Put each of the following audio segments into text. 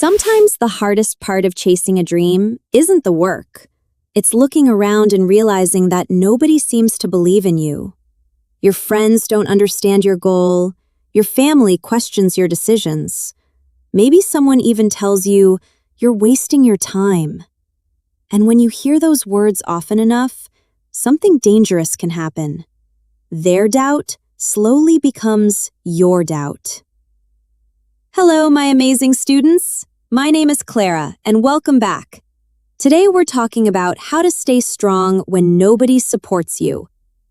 Sometimes the hardest part of chasing a dream isn't the work. It's looking around and realizing that nobody seems to believe in you. Your friends don't understand your goal. Your family questions your decisions. Maybe someone even tells you you're wasting your time. And when you hear those words often enough, something dangerous can happen. Their doubt slowly becomes your doubt. Hello, my amazing students. My name is Clara, and welcome back. Today we're talking about how to stay strong when nobody supports you.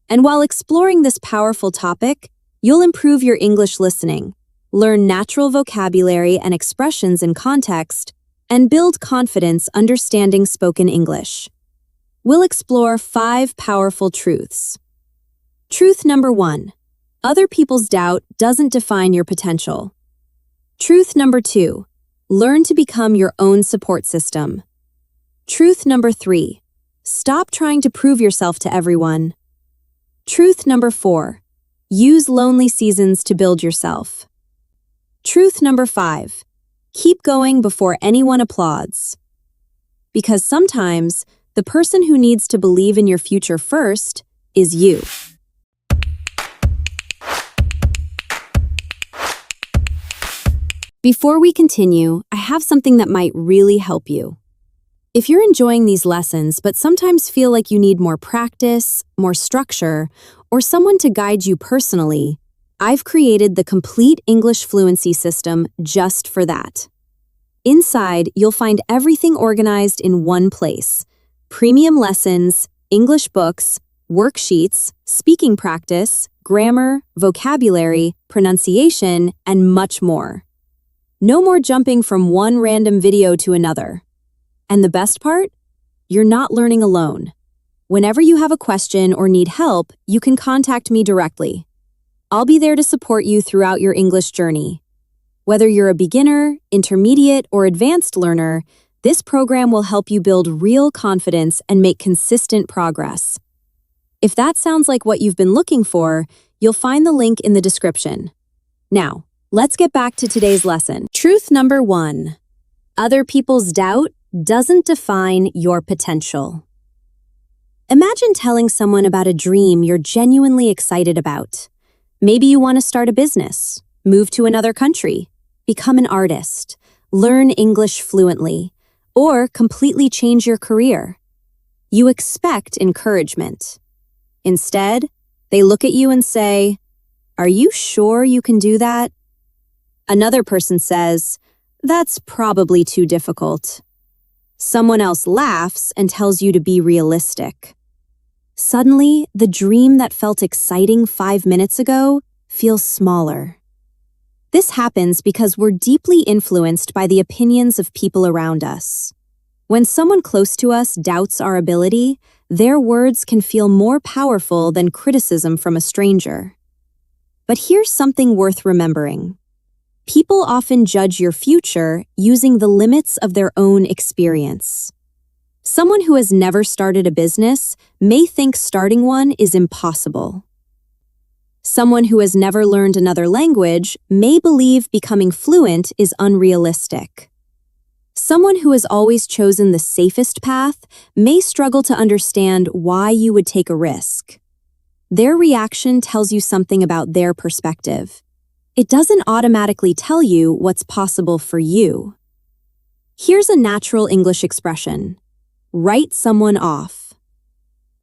And while exploring this powerful topic, you'll improve your English listening, learn natural vocabulary and expressions in context, and build confidence understanding spoken English. We'll explore 5 powerful truths. Truth number 1. Other people's doubt doesn't define your potential. Truth number 2. Learn to become your own support system. Truth number 3. Stop trying to prove yourself to everyone. Truth number 4. Use lonely seasons to build yourself. Truth number 5. Keep going before anyone applauds. Because sometimes, the person who needs to believe in your future first is you. Before we continue, I have something that might really help you. If you're enjoying these lessons but sometimes feel like you need more practice, more structure, or someone to guide you personally, I've created the complete English fluency system just for that. Inside, you'll find everything organized in one place: premium lessons, English books, worksheets, speaking practice, grammar, vocabulary, pronunciation, and much more. No more jumping from one random video to another. And the best part? You're not learning alone. Whenever you have a question or need help, you can contact me directly. I'll be there to support you throughout your English journey. Whether you're a beginner, intermediate, or advanced learner, this program will help you build real confidence and make consistent progress. If that sounds like what you've been looking for, you'll find the link in the description. Now, let's get back to today's lesson. Truth number 1. Other people's doubt doesn't define your potential. Imagine telling someone about a dream you're genuinely excited about. Maybe you want to start a business, move to another country, become an artist, learn English fluently, or completely change your career. You expect encouragement. Instead, they look at you and say, "Are you sure you can do that?" Another person says, "That's probably too difficult." Someone else laughs and tells you to be realistic. Suddenly, the dream that felt exciting 5 minutes ago feels smaller. This happens because we're deeply influenced by the opinions of people around us. When someone close to us doubts our ability, their words can feel more powerful than criticism from a stranger. But here's something worth remembering. People often judge your future using the limits of their own experience. Someone who has never started a business may think starting one is impossible. Someone who has never learned another language may believe becoming fluent is unrealistic. Someone who has always chosen the safest path may struggle to understand why you would take a risk. Their reaction tells you something about their perspective. It doesn't automatically tell you what's possible for you. Here's a natural English expression: write someone off.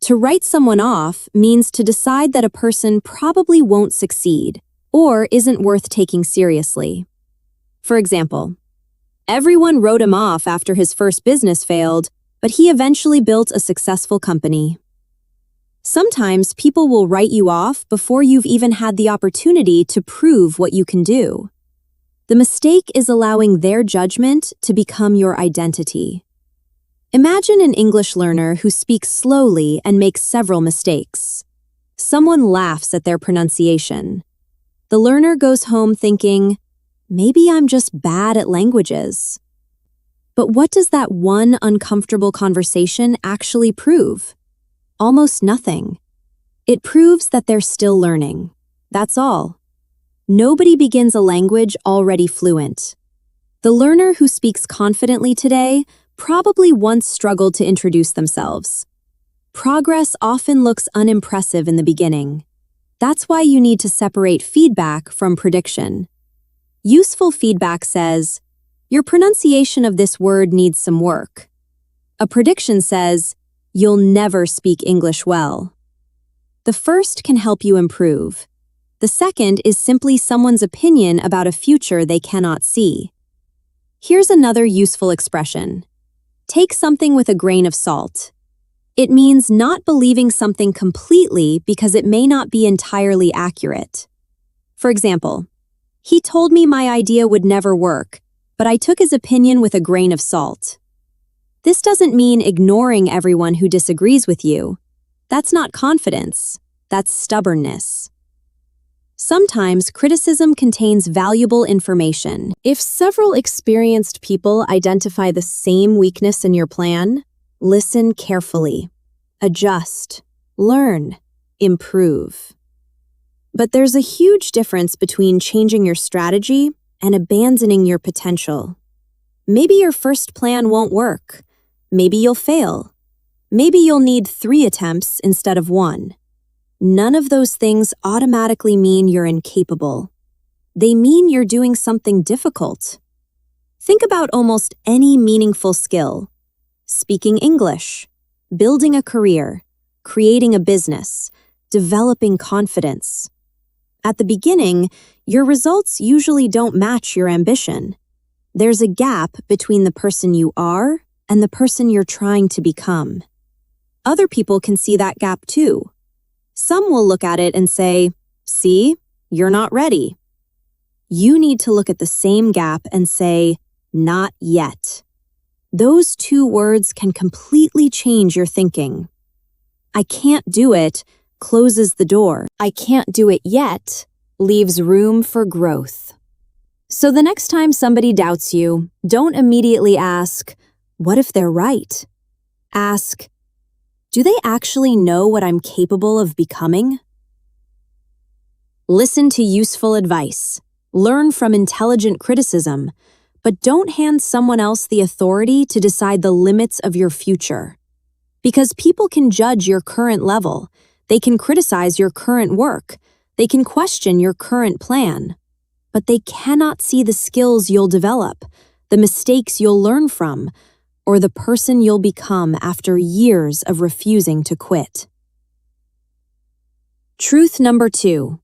To write someone off means to decide that a person probably won't succeed or isn't worth taking seriously. For example, everyone wrote him off after his first business failed, but he eventually built a successful company. Sometimes people will write you off before you've even had the opportunity to prove what you can do. The mistake is allowing their judgment to become your identity. Imagine an English learner who speaks slowly and makes several mistakes. Someone laughs at their pronunciation. The learner goes home thinking, "Maybe I'm just bad at languages." But what does that one uncomfortable conversation actually prove? Almost nothing. It proves that they're still learning. That's all. Nobody begins a language already fluent. The learner who speaks confidently today probably once struggled to introduce themselves. Progress often looks unimpressive in the beginning. That's why you need to separate feedback from prediction. Useful feedback says, "Your pronunciation of this word needs some work." A prediction says, "You'll never speak English well." The first can help you improve. The second is simply someone's opinion about a future they cannot see. Here's another useful expression. Take something with a grain of salt. It means not believing something completely because it may not be entirely accurate. For example, "He told me my idea would never work, but I took his opinion with a grain of salt." This doesn't mean ignoring everyone who disagrees with you. That's not confidence. That's stubbornness. Sometimes criticism contains valuable information. If several experienced people identify the same weakness in your plan, listen carefully. Adjust, learn, improve. But there's a huge difference between changing your strategy and abandoning your potential. Maybe your first plan won't work. Maybe you'll fail. Maybe you'll need 3 attempts instead of 1. None of those things automatically mean you're incapable. They mean you're doing something difficult. Think about almost any meaningful skill. Speaking English, building a career, creating a business, developing confidence. At the beginning, your results usually don't match your ambition. There's a gap between the person you are and the person you're trying to become. Other people can see that gap too. Some will look at it and say, "See, you're not ready." You need to look at the same gap and say, "Not yet." Those 2 words can completely change your thinking. "I can't do it" closes the door. "I can't do it yet" leaves room for growth. So the next time somebody doubts you, don't immediately ask, "What if they're right?" Ask, "Do they actually know what I'm capable of becoming?" Listen to useful advice. Learn from intelligent criticism, but don't hand someone else the authority to decide the limits of your future. Because people can judge your current level, they can criticize your current work, they can question your current plan, but they cannot see the skills you'll develop, the mistakes you'll learn from, or the person you'll become after years of refusing to quit. Truth number 2.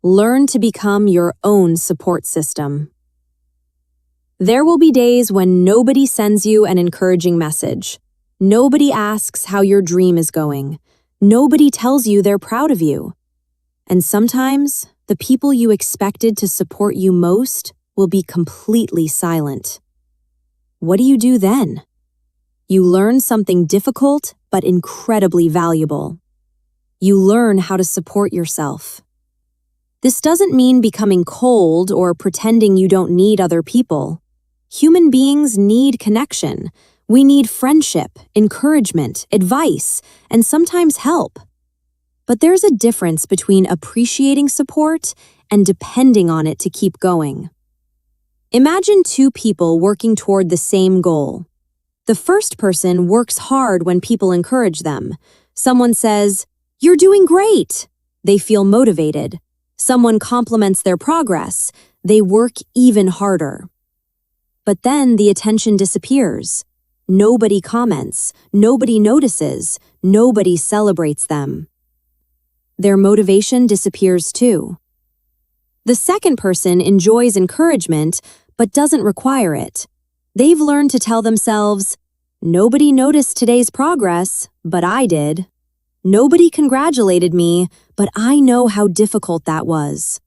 Learn to become your own support system. There will be days when nobody sends you an encouraging message. Nobody asks how your dream is going. Nobody tells you they're proud of you. And sometimes, the people you expected to support you most will be completely silent. What do you do then? You learn something difficult but incredibly valuable. You learn how to support yourself. This doesn't mean becoming cold or pretending you don't need other people. Human beings need connection. We need friendship, encouragement, advice, and sometimes help. But there's a difference between appreciating support and depending on it to keep going. Imagine 2 people working toward the same goal. The first person works hard when people encourage them. Someone says, "You're doing great." They feel motivated. Someone compliments their progress. They work even harder. But then the attention disappears. Nobody comments. Nobody notices. Nobody celebrates them. Their motivation disappears too. The second person enjoys encouragement, but doesn't require it. They've learned to tell themselves, "Nobody noticed today's progress, but I did. Nobody congratulated me, but I know how difficult that was.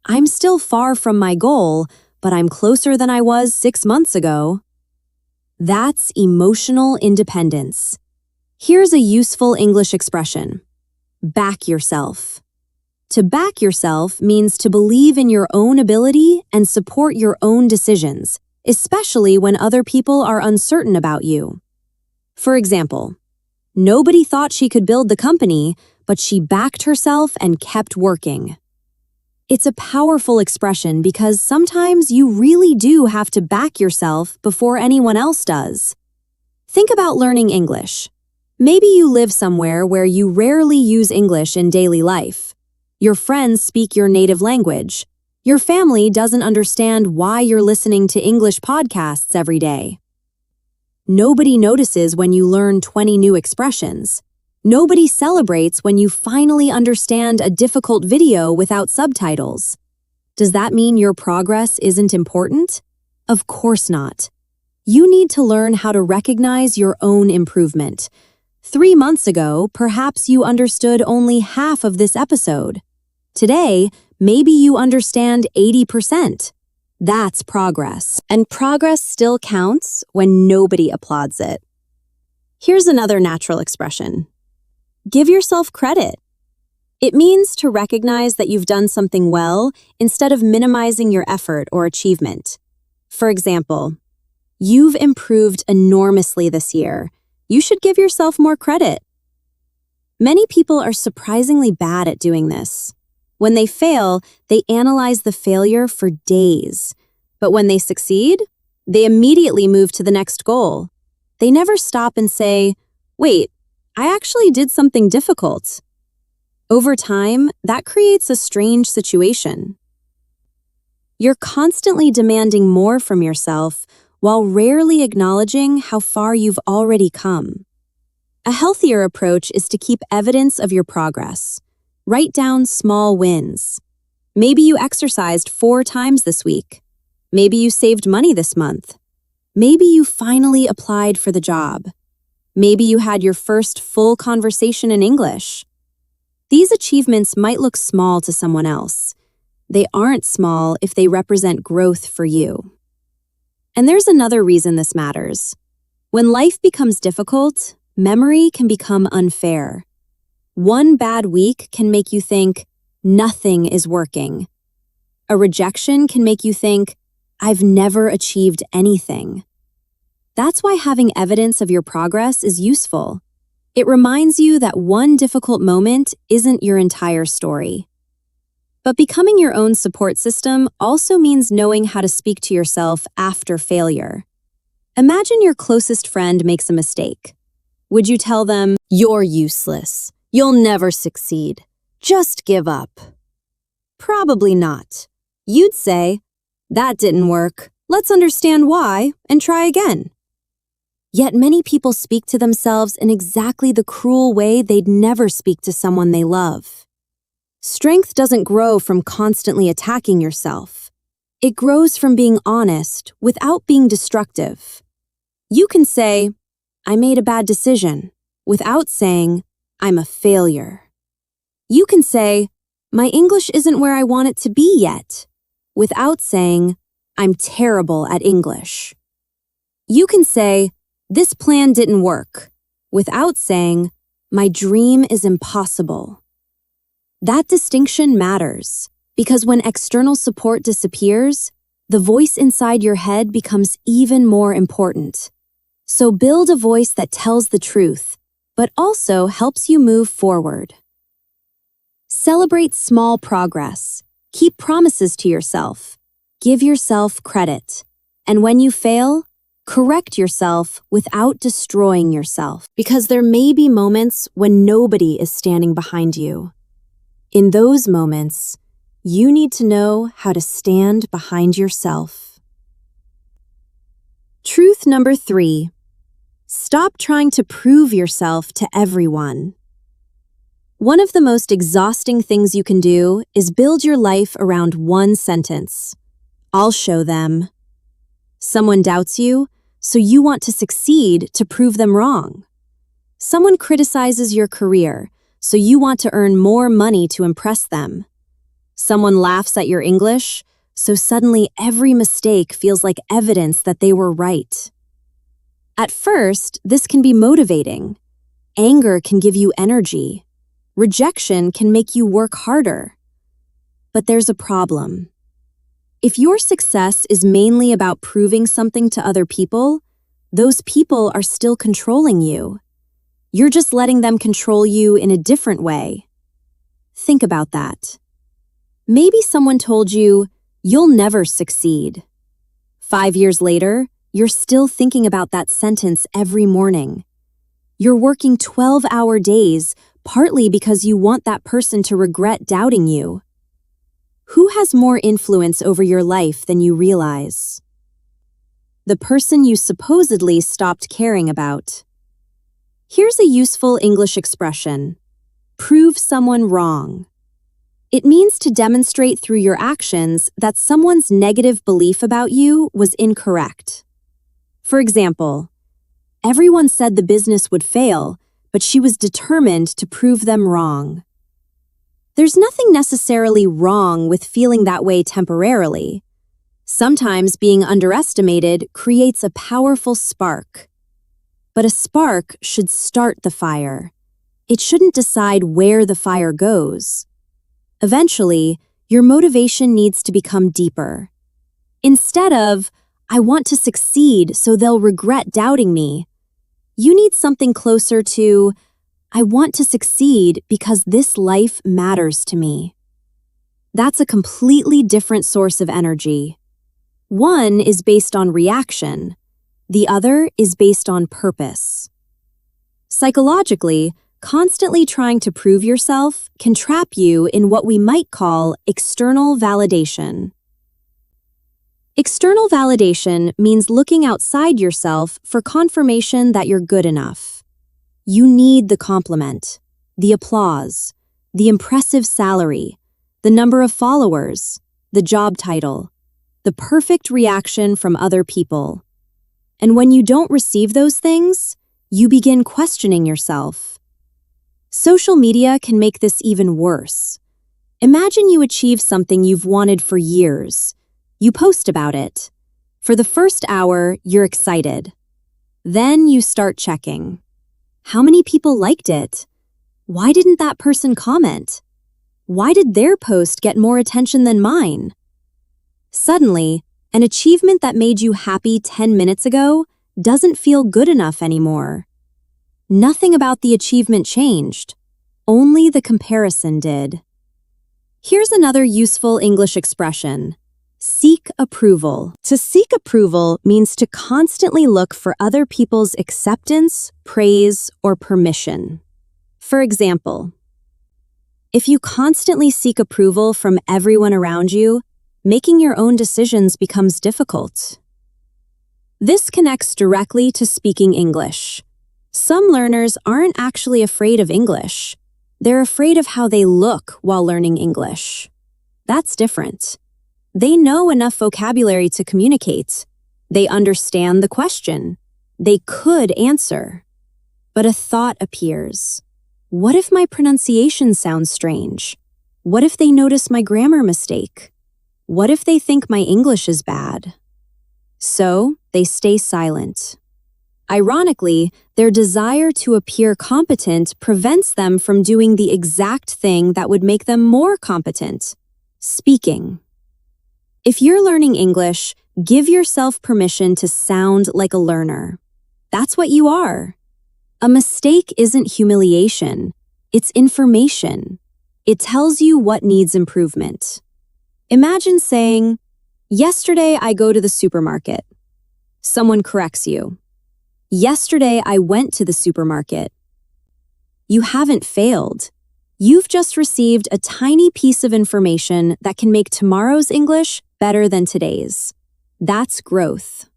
I'm still far from my goal, but I'm closer than I was 6 months ago." That's emotional independence. Here's a useful English expression. Back yourself. To back yourself means to believe in your own ability and support your own decisions, especially when other people are uncertain about you. For example, nobody thought she could build the company, but she backed herself and kept working. It's a powerful expression because sometimes you really do have to back yourself before anyone else does. Think about learning English. Maybe you live somewhere where you rarely use English in daily life. Your friends speak your native language. Your family doesn't understand why you're listening to English podcasts every day. Nobody notices when you learn 20 new expressions. Nobody celebrates when you finally understand a difficult video without subtitles. Does that mean your progress isn't important? Of course not. You need to learn how to recognize your own improvement. 3 months ago, perhaps you understood only half of this episode. Today, maybe you understand 80%. That's progress. And progress still counts when nobody applauds it. Here's another natural expression. Give yourself credit. It means to recognize that you've done something well instead of minimizing your effort or achievement. For example, you've improved enormously this year. You should give yourself more credit. Many people are surprisingly bad at doing this. When they fail, they analyze the failure for days. But when they succeed, they immediately move to the next goal. They never stop and say, wait, I actually did something difficult. Over time, that creates a strange situation. You're constantly demanding more from yourself while rarely acknowledging how far you've already come. A healthier approach is to keep evidence of your progress. Write down small wins. Maybe you exercised 4 times this week. Maybe you saved money this month. Maybe you finally applied for the job. Maybe you had your first full conversation in English. These achievements might look small to someone else. They aren't small if they represent growth for you. And there's another reason this matters. When life becomes difficult, memory can become unfair. One bad week can make you think, nothing is working. A rejection can make you think, I've never achieved anything. That's why having evidence of your progress is useful. It reminds you that one difficult moment isn't your entire story. But becoming your own support system also means knowing how to speak to yourself after failure. Imagine your closest friend makes a mistake. Would you tell them, you're useless? You'll never succeed. Just give up. Probably not. You'd say, that didn't work. Let's understand why and try again. Yet many people speak to themselves in exactly the cruel way they'd never speak to someone they love. Strength doesn't grow from constantly attacking yourself. It grows from being honest without being destructive. You can say, I made a bad decision, without saying, I'm a failure. You can say, my English isn't where I want it to be yet, without saying, I'm terrible at English. You can say, this plan didn't work, without saying, my dream is impossible. That distinction matters, because when external support disappears, the voice inside your head becomes even more important. So build a voice that tells the truth, but also helps you move forward. Celebrate small progress. Keep promises to yourself. Give yourself credit. And when you fail, correct yourself without destroying yourself, because there may be moments when nobody is standing behind you. In those moments, you need to know how to stand behind yourself. Truth number 3. Stop trying to prove yourself to everyone. One of the most exhausting things you can do is build your life around one sentence. I'll show them. Someone doubts you, so you want to succeed to prove them wrong. Someone criticizes your career, so you want to earn more money to impress them. Someone laughs at your English, so suddenly every mistake feels like evidence that they were right. At first, this can be motivating. Anger can give you energy. Rejection can make you work harder. But there's a problem. If your success is mainly about proving something to other people, those people are still controlling you. You're just letting them control you in a different way. Think about that. Maybe someone told you, "You'll never succeed." 5 years later, you're still thinking about that sentence every morning. You're working 12-hour days, partly because you want that person to regret doubting you. Who has more influence over your life than you realize? The person you supposedly stopped caring about. Here's a useful English expression: prove someone wrong. It means to demonstrate through your actions that someone's negative belief about you was incorrect. For example, everyone said the business would fail, but she was determined to prove them wrong. There's nothing necessarily wrong with feeling that way temporarily. Sometimes being underestimated creates a powerful spark. But a spark should start the fire. It shouldn't decide where the fire goes. Eventually, your motivation needs to become deeper. Instead of, "I want to succeed so they'll regret doubting me," you need something closer to, "I want to succeed because this life matters to me." That's a completely different source of energy. One is based on reaction. The other is based on purpose. Psychologically, constantly trying to prove yourself can trap you in what we might call external validation. External validation means looking outside yourself for confirmation that you're good enough. You need the compliment, the applause, the impressive salary, the number of followers, the job title, the perfect reaction from other people. And when you don't receive those things, you begin questioning yourself. Social media can make this even worse. Imagine you achieve something you've wanted for years. You post about it. For the first hour, you're excited. Then you start checking. How many people liked it? Why didn't that person comment? Why did their post get more attention than mine? Suddenly, an achievement that made you happy 10 minutes ago doesn't feel good enough anymore. Nothing about the achievement changed. Only the comparison did. Here's another useful English expression: seek approval. To seek approval means to constantly look for other people's acceptance, praise, or permission. For example, if you constantly seek approval from everyone around you, making your own decisions becomes difficult. This connects directly to speaking English. Some learners aren't actually afraid of English. They're afraid of how they look while learning English. That's different. They know enough vocabulary to communicate. They understand the question. They could answer. But a thought appears. What if my pronunciation sounds strange? What if they notice my grammar mistake? What if they think my English is bad? So, they stay silent. Ironically, their desire to appear competent prevents them from doing the exact thing that would make them more competent: speaking. If you're learning English, give yourself permission to sound like a learner. That's what you are. A mistake isn't humiliation. It's information. It tells you what needs improvement. Imagine saying, "Yesterday I go to the supermarket." Someone corrects you. "Yesterday I went to the supermarket." You haven't failed. You've just received a tiny piece of information that can make tomorrow's English better than today's. That's growth.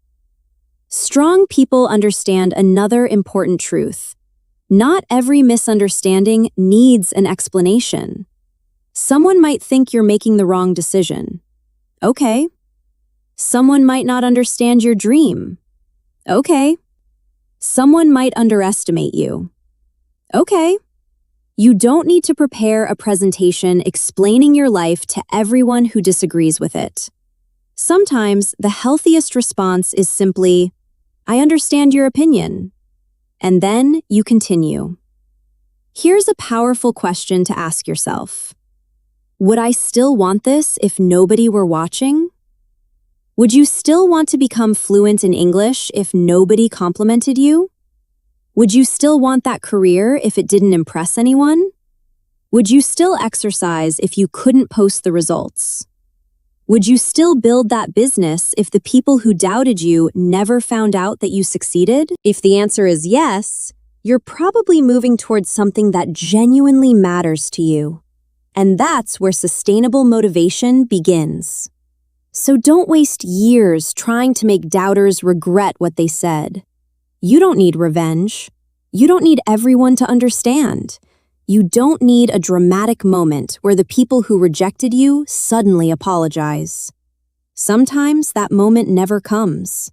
Strong people understand another important truth. Not every misunderstanding needs an explanation. Someone might think you're making the wrong decision. Okay. Someone might not understand your dream. Okay. Someone might underestimate you. Okay. You don't need to prepare a presentation explaining your life to everyone who disagrees with it. Sometimes the healthiest response is simply, "I understand your opinion." And then you continue. Here's a powerful question to ask yourself. Would I still want this if nobody were watching? Would you still want to become fluent in English if nobody complimented you? Would you still want that career if it didn't impress anyone? Would you still exercise if you couldn't post the results? Would you still build that business if the people who doubted you never found out that you succeeded? If the answer is yes, you're probably moving towards something that genuinely matters to you. And that's where sustainable motivation begins. So don't waste years trying to make doubters regret what they said. You don't need revenge. You don't need everyone to understand. You don't need a dramatic moment where the people who rejected you suddenly apologize. Sometimes that moment never comes.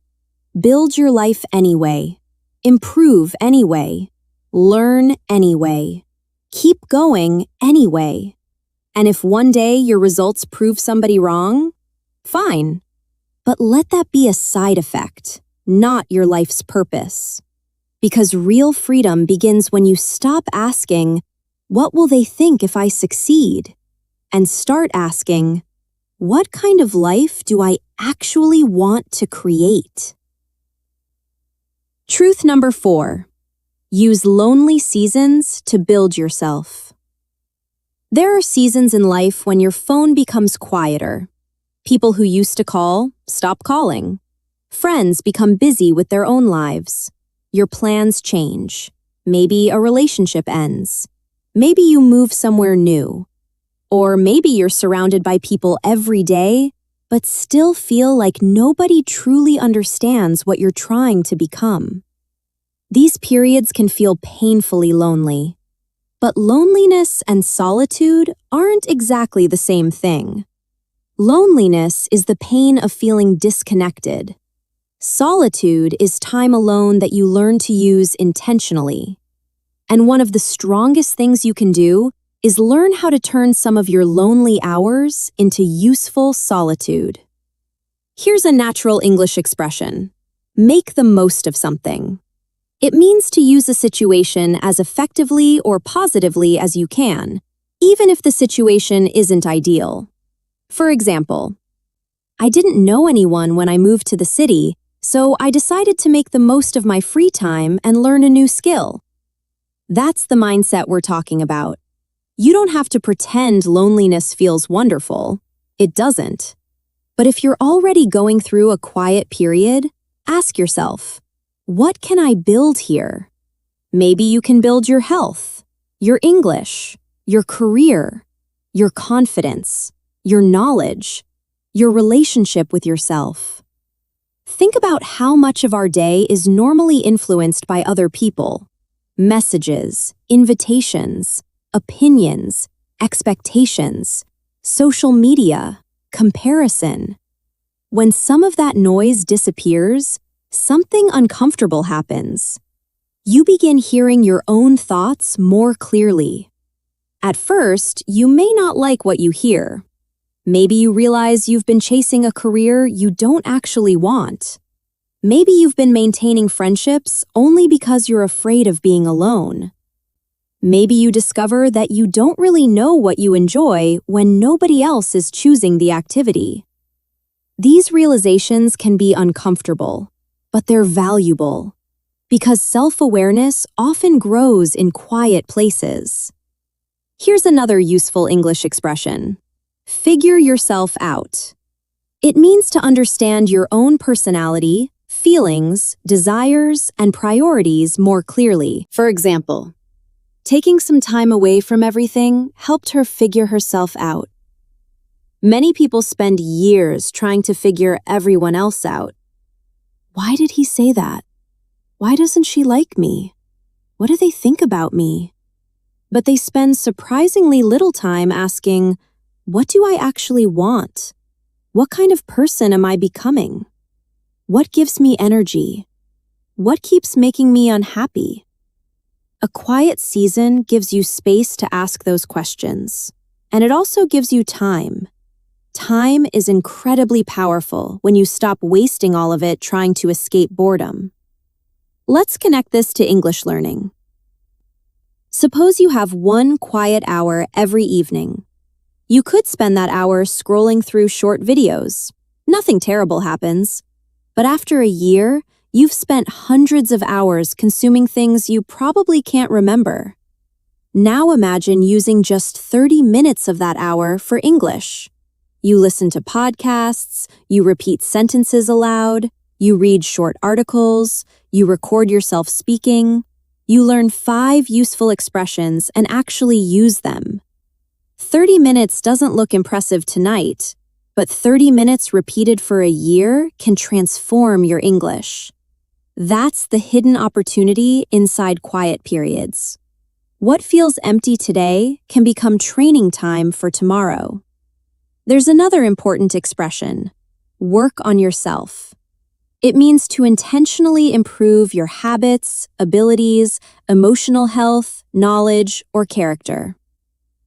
Build your life anyway. Improve anyway. Learn anyway. Keep going anyway. And if one day your results prove somebody wrong, fine. But let that be a side effect, not your life's purpose. Because real freedom begins when you stop asking, "What will they think if I succeed?" and start asking, "What kind of life do I actually want to create?" Truth number 4. Use lonely seasons to build yourself. There are seasons in life when your phone becomes quieter. People who used to call stop calling. Friends become busy with their own lives. Your plans change. Maybe a relationship ends. Maybe you move somewhere new. Or maybe you're surrounded by people every day, but still feel like nobody truly understands what you're trying to become. These periods can feel painfully lonely. But loneliness and solitude aren't exactly the same thing. Loneliness is the pain of feeling disconnected. Solitude is time alone that you learn to use intentionally. And one of the strongest things you can do is learn how to turn some of your lonely hours into useful solitude. Here's a natural English expression: make the most of something. It means to use a situation as effectively or positively as you can, even if the situation isn't ideal. For example, I didn't know anyone when I moved to the city, so I decided to make the most of my free time and learn a new skill. That's the mindset we're talking about. You don't have to pretend loneliness feels wonderful. It doesn't. But if you're already going through a quiet period, ask yourself, what can I build here? Maybe you can build your health, your English, your career, your confidence, your knowledge, your relationship with yourself. Think about how much of our day is normally influenced by other people. Messages, invitations, opinions, expectations, social media, comparison. When some of that noise disappears, something uncomfortable happens. You begin hearing your own thoughts more clearly. At first, you may not like what you hear. Maybe you realize you've been chasing a career you don't actually want. Maybe you've been maintaining friendships only because you're afraid of being alone. Maybe you discover that you don't really know what you enjoy when nobody else is choosing the activity. These realizations can be uncomfortable, but they're valuable, because self-awareness often grows in quiet places. Here's another useful English expression: figure yourself out. It means to understand your own personality, feelings, desires, and priorities more clearly. For example, taking some time away from everything helped her figure herself out. Many people spend years trying to figure everyone else out. Why did he say that? Why doesn't she like me? What do they think about me? But they spend surprisingly little time asking, what do I actually want? What kind of person am I becoming? What gives me energy? What keeps making me unhappy? A quiet season gives you space to ask those questions, and it also gives you time. Time is incredibly powerful when you stop wasting all of it trying to escape boredom. Let's connect this to English learning. Suppose you have one quiet hour every evening. You could spend that hour scrolling through short videos. Nothing terrible happens. But after a year, you've spent hundreds of hours consuming things you probably can't remember. Now imagine using just 30 minutes of that hour for English. You listen to podcasts, you repeat sentences aloud, you read short articles, you record yourself speaking. You learn 5 useful expressions and actually use them. 30 minutes doesn't look impressive tonight, but 30 minutes repeated for a year can transform your English. That's the hidden opportunity inside quiet periods. What feels empty today can become training time for tomorrow. There's another important expression: work on yourself. It means to intentionally improve your habits, abilities, emotional health, knowledge, or character.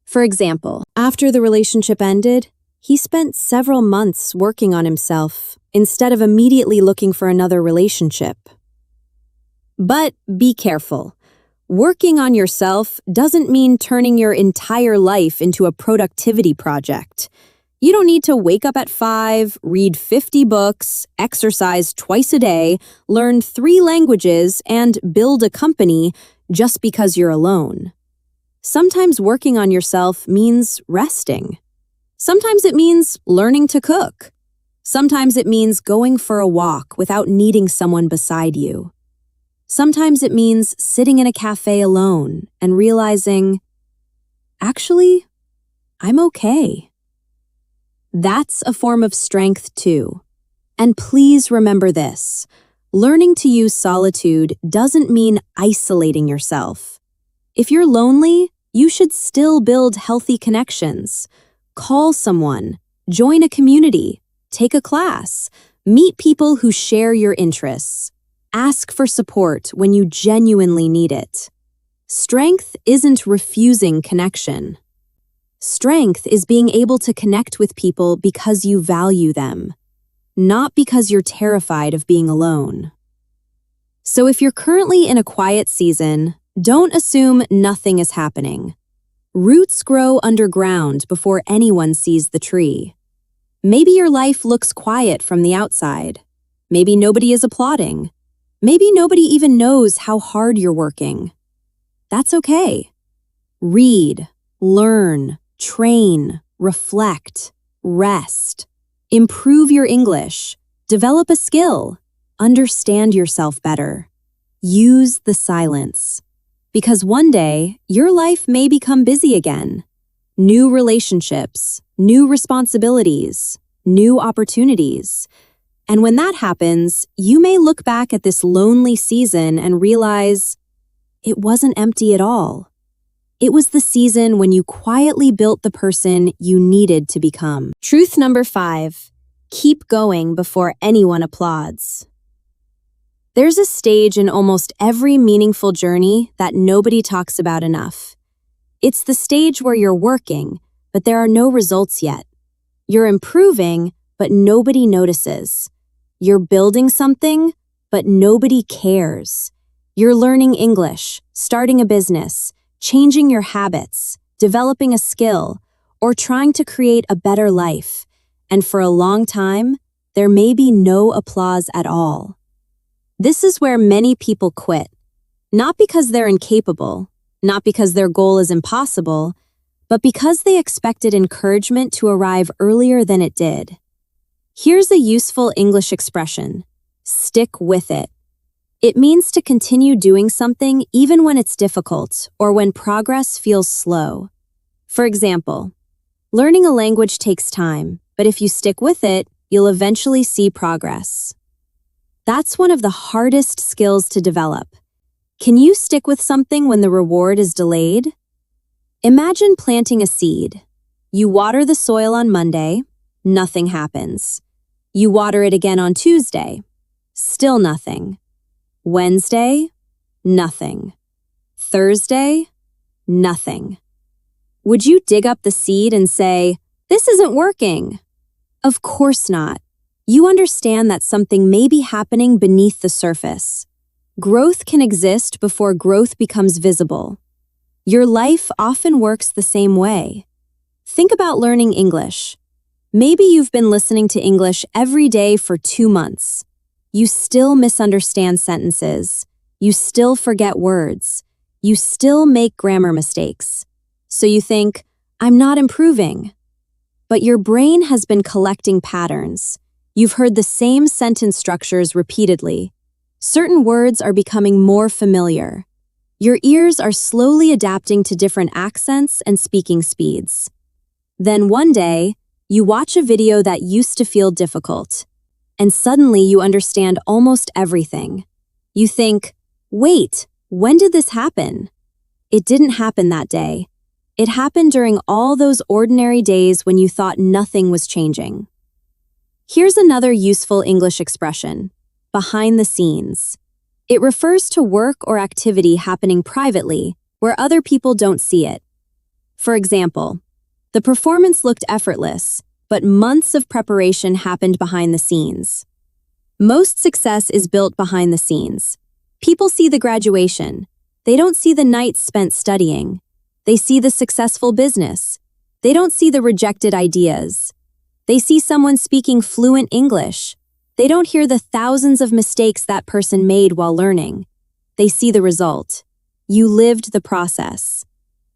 For example, after the relationship ended, he spent several months working on himself instead of immediately looking for another relationship. But be careful. Working on yourself doesn't mean turning your entire life into a productivity project. You don't need to wake up at 5, read 50 books, exercise twice a day, learn 3 languages, and build a company just because you're alone. Sometimes working on yourself means resting. Sometimes it means learning to cook. Sometimes it means going for a walk without needing someone beside you. Sometimes it means sitting in a cafe alone and realizing, actually, I'm okay. That's a form of strength too. And please remember this: learning to use solitude doesn't mean isolating yourself. If you're lonely, you should still build healthy connections. Call someone, join a community, take a class, meet people who share your interests. Ask for support when you genuinely need it. Strength isn't refusing connection. Strength is being able to connect with people because you value them, not because you're terrified of being alone. So if you're currently in a quiet season, don't assume nothing is happening. Roots grow underground before anyone sees the tree. Maybe your life looks quiet from the outside. Maybe nobody is applauding. Maybe nobody even knows how hard you're working. That's okay. Read, learn, train, reflect, rest. Improve your English. Develop a skill. Understand yourself better. Use the silence. Because one day, your life may become busy again. New relationships, new responsibilities, new opportunities. And when that happens, you may look back at this lonely season and realize it wasn't empty at all. It was the season when you quietly built the person you needed to become. Truth number 5, keep going before anyone applauds. There's a stage in almost every meaningful journey that nobody talks about enough. It's the stage where you're working, but there are no results yet. You're improving, but nobody notices. You're building something, but nobody cares. You're learning English, starting a business, changing your habits, developing a skill, or trying to create a better life. And for a long time, there may be no applause at all. This is where many people quit. Not because they're incapable, not because their goal is impossible, but because they expected encouragement to arrive earlier than it did. Here's a useful English expression: stick with it. It means to continue doing something even when it's difficult or when progress feels slow. For example, learning a language takes time, but if you stick with it, you'll eventually see progress. That's one of the hardest skills to develop. Can you stick with something when the reward is delayed? Imagine planting a seed. You water the soil on Monday, nothing happens. You water it again on Tuesday, still nothing. Wednesday, nothing. Thursday, nothing. Would you dig up the seed and say, "This isn't working"? Of course not. You understand that something may be happening beneath the surface. Growth can exist before growth becomes visible. Your life often works the same way. Think about learning English. Maybe you've been listening to English every day for 2 months. You still misunderstand sentences. You still forget words. You still make grammar mistakes. So you think, I'm not improving. But your brain has been collecting patterns. You've heard the same sentence structures repeatedly. Certain words are becoming more familiar. Your ears are slowly adapting to different accents and speaking speeds. Then one day, you watch a video that used to feel difficult, and suddenly you understand almost everything. You think, wait, when did this happen? It didn't happen that day. It happened during all those ordinary days when you thought nothing was changing. Here's another useful English expression, behind the scenes. It refers to work or activity happening privately, where other people don't see it. For example, the performance looked effortless, but months of preparation happened behind the scenes. Most success is built behind the scenes. People see the graduation. They don't see the nights spent studying. They see the successful business. They don't see the rejected ideas. They see someone speaking fluent English. They don't hear the thousands of mistakes that person made while learning. They see the result. You lived the process.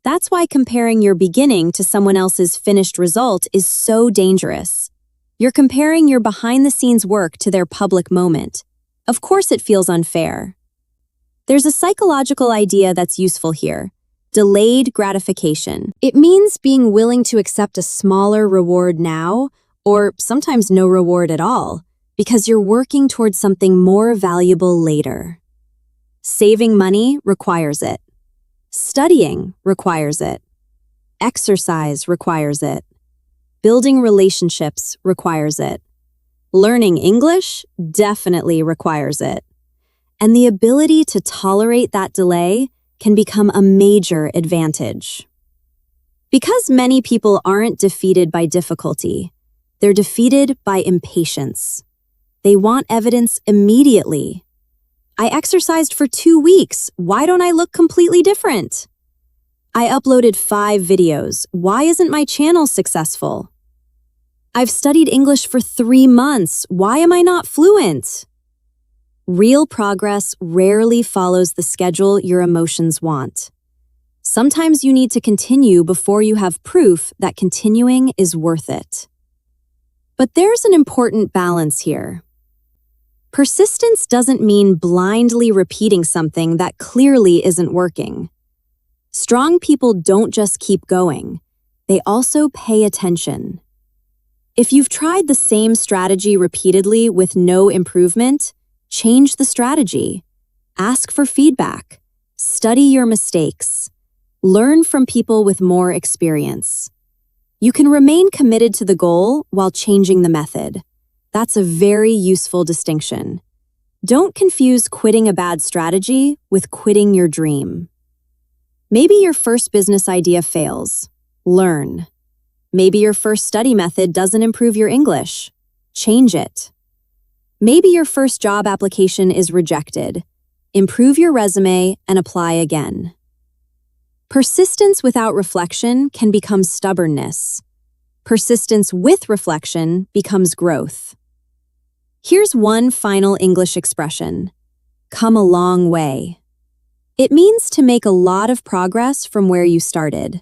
That's why comparing your beginning to someone else's finished result is so dangerous. You're comparing your behind-the-scenes work to their public moment. Of course it feels unfair. There's a psychological idea that's useful here. Delayed gratification. It means being willing to accept a smaller reward now, or sometimes no reward at all, because you're working towards something more valuable later. Saving money requires it. Studying requires it. Exercise requires it. Building relationships requires it. Learning English definitely requires it. And the ability to tolerate that delay can become a major advantage. Because many people aren't defeated by difficulty, they're defeated by impatience. They want evidence immediately. I exercised for 2 weeks. Why don't I look completely different? I uploaded 5 videos. Why isn't my channel successful? I've studied English for 3 months. Why am I not fluent? Real progress rarely follows the schedule your emotions want. Sometimes you need to continue before you have proof that continuing is worth it. But there's an important balance here. Persistence doesn't mean blindly repeating something that clearly isn't working. Strong people don't just keep going. They also pay attention. If you've tried the same strategy repeatedly with no improvement, change the strategy. Ask for feedback. Study your mistakes. Learn from people with more experience. You can remain committed to the goal while changing the method. That's a very useful distinction. Don't confuse quitting a bad strategy with quitting your dream. Maybe your first business idea fails. Learn. Maybe your first study method doesn't improve your English. Change it. Maybe your first job application is rejected. Improve your resume and apply again. Persistence without reflection can become stubbornness. Persistence with reflection becomes growth. Here's one final English expression. Come a long way. It means to make a lot of progress from where you started.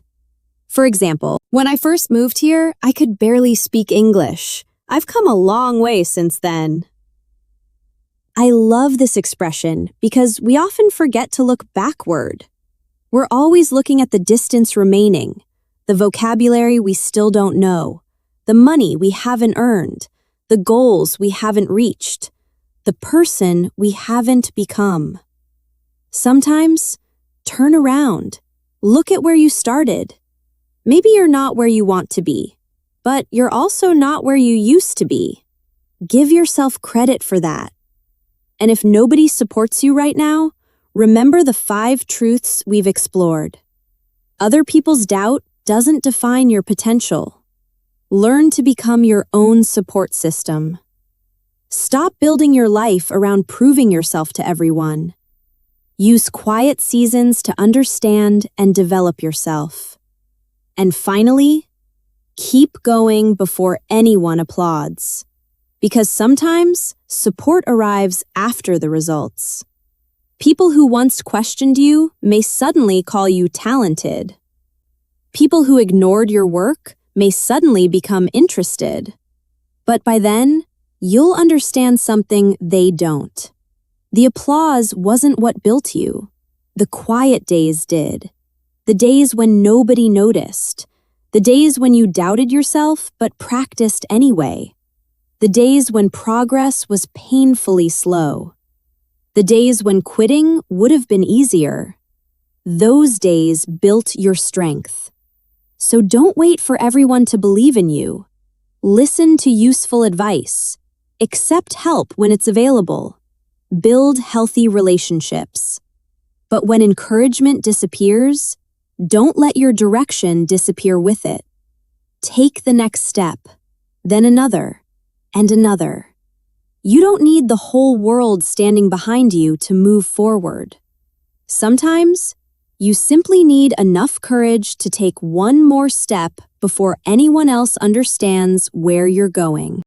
For example, when I first moved here, I could barely speak English. I've come a long way since then. I love this expression because we often forget to look backward. We're always looking at the distance remaining, the vocabulary we still don't know, the money we haven't earned, the goals we haven't reached, the person we haven't become. Sometimes, turn around. Look at where you started. Maybe you're not where you want to be, but you're also not where you used to be. Give yourself credit for that. And if nobody supports you right now, remember the 5 truths we've explored. Other people's doubt doesn't define your potential. Learn to become your own support system. Stop building your life around proving yourself to everyone. Use quiet seasons to understand and develop yourself. And finally, keep going before anyone applauds. Because sometimes support arrives after the results. People who once questioned you may suddenly call you talented. People who ignored your work may suddenly become interested. But by then, you'll understand something they don't. The applause wasn't what built you. The quiet days did. The days when nobody noticed. The days when you doubted yourself but practiced anyway. The days when progress was painfully slow. The days when quitting would have been easier. Those days built your strength. So don't wait for everyone to believe in you. Listen to useful advice. Accept help when it's available. Build healthy relationships. But when encouragement disappears, don't let your direction disappear with it. Take the next step, then another, and another. You don't need the whole world standing behind you to move forward. Sometimes, you simply need enough courage to take one more step before anyone else understands where you're going.